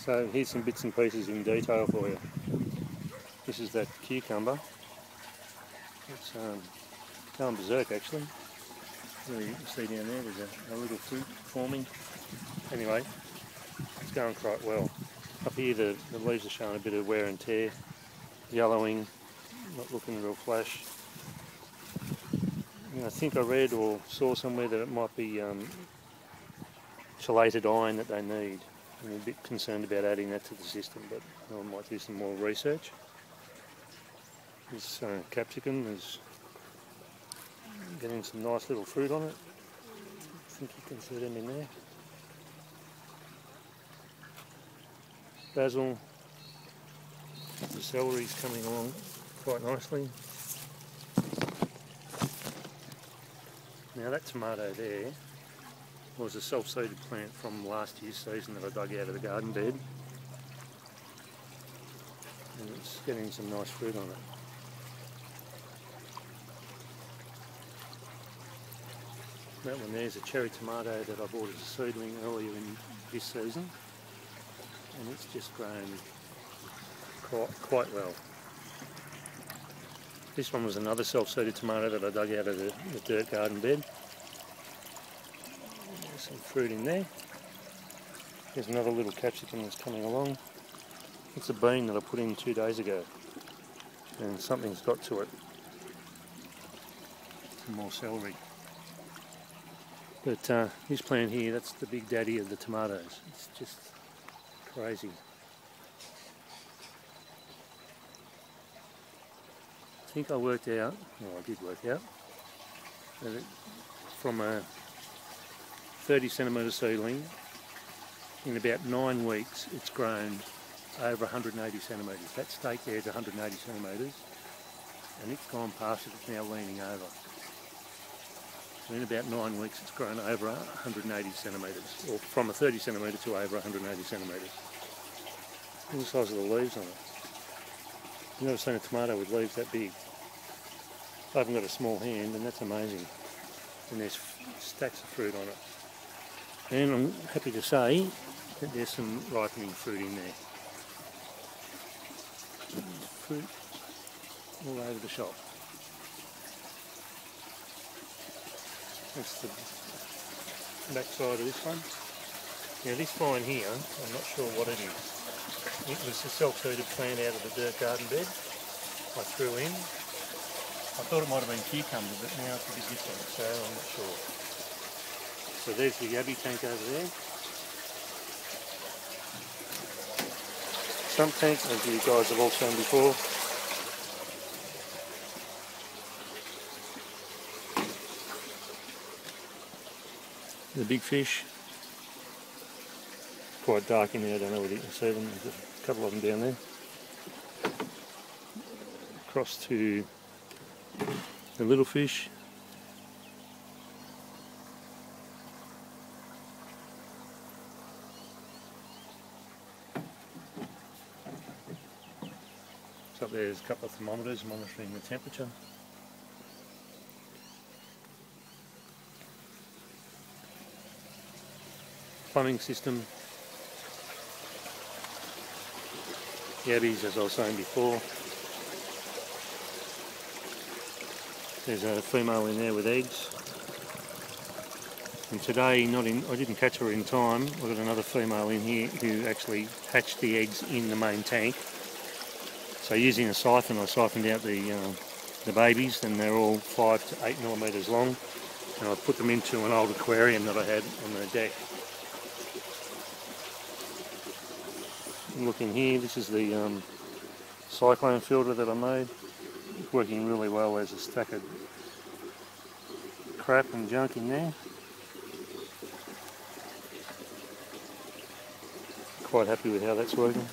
So here's some bits and pieces in detail for you. This is that cucumber. It's going berserk actually. You can see down there, there's a little fruit forming. Anyway, it's going quite well. Up here the leaves are showing a bit of wear and tear, yellowing, not looking real flash. I think I read or saw somewhere that it might be chelated iron that they need. I'm a bit concerned about adding that to the system, but I might do some more research. This capsicum is getting some nice little fruit on it. I think you can see them in there. Basil, the celery's coming along quite nicely. Now that tomato there was a self-seeded plant from last year's season that I dug out of the garden bed. And it's getting some nice fruit on it. That one there's a cherry tomato that I bought as a seedling earlier in this season. And it's just grown quite well. This one was another self-seeded tomato that I dug out of the dirt garden bed. There's some fruit in there. There's another little capsicum that's coming along. It's a bean that I put in 2 days ago, and something's got to it. Some more celery. But this plant here, that's the big daddy of the tomatoes. It's just crazy. I think I worked out, well I did work out, that from a 30 centimetre seedling, in about 9 weeks it's grown over 180 centimetres. That stake there is 180 centimetres and it's gone past it, it's now leaning over. So in about 9 weeks it's grown over 180 centimetres, or from a 30 centimetre to over 180 centimetres. Look at the size of the leaves on it. I've never seen a tomato with leaves that big. I haven't got a small hand, and that's amazing. And there's stacks of fruit on it. And I'm happy to say that there's some ripening fruit in there. Fruit all over the shop. That's the back side of this one. Now this vine here, I'm not sure what it is. It was a self-seeded plant out of the dirt garden bed I threw in. I thought it might have been cucumber, but now it's a bit different, so I'm not sure. So there's the yabby tank over there. Sump tank, as you guys have all seen before. The big fish. Quite dark in there, I don't know whether you can see them. There's a couple of them down there. Across to the little fish. So up there's a couple of thermometers monitoring the temperature. Plumbing system. Yabbies, as I was saying before. There's a female in there with eggs. And today, I didn't catch her in time. I've got another female in here who actually hatched the eggs in the main tank. So using a siphon, I siphoned out the babies, and they're all 5 to 8 millimetres long. And I put them into an old aquarium that I had on the deck. Look in here, this is the cyclone filter that I made. It's working really well. There's a stack of crap and junk in there. Quite happy with how that's working.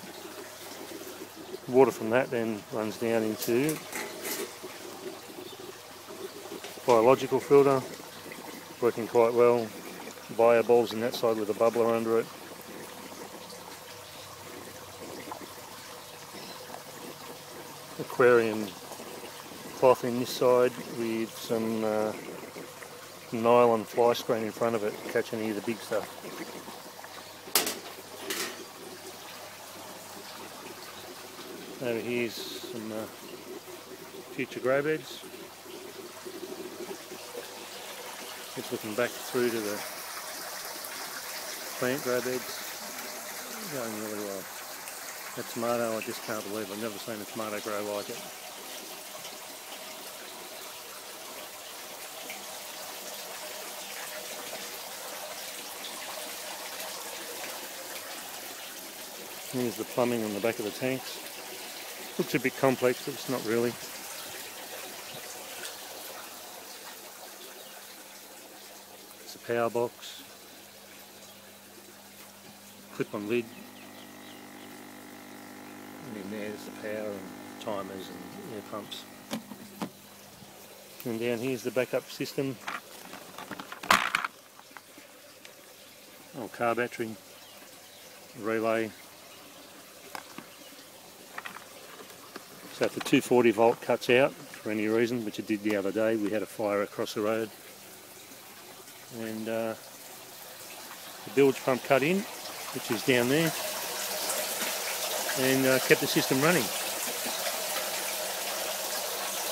Water from that then runs down into biological filter, working quite well. Bio balls in that side with a bubbler under it. Aquarium cloth in this side with some nylon fly screen in front of it, catch any of the big stuff. Over here's some future grow beds. Just looking back through to the plant grow beds. Going really well. That tomato, I just can't believe I've never seen a tomato grow like it. Here's the plumbing on the back of the tanks. Looks a bit complex, but it's not really. It's a power box. Clip-on lid. And in there's the power and timers and air pumps. And down here's the backup system. Oh, car battery, relay. So if the 240 volt cuts out for any reason, which it did the other day, we had a fire across the road, and the bilge pump cut in, which is down there, and kept the system running.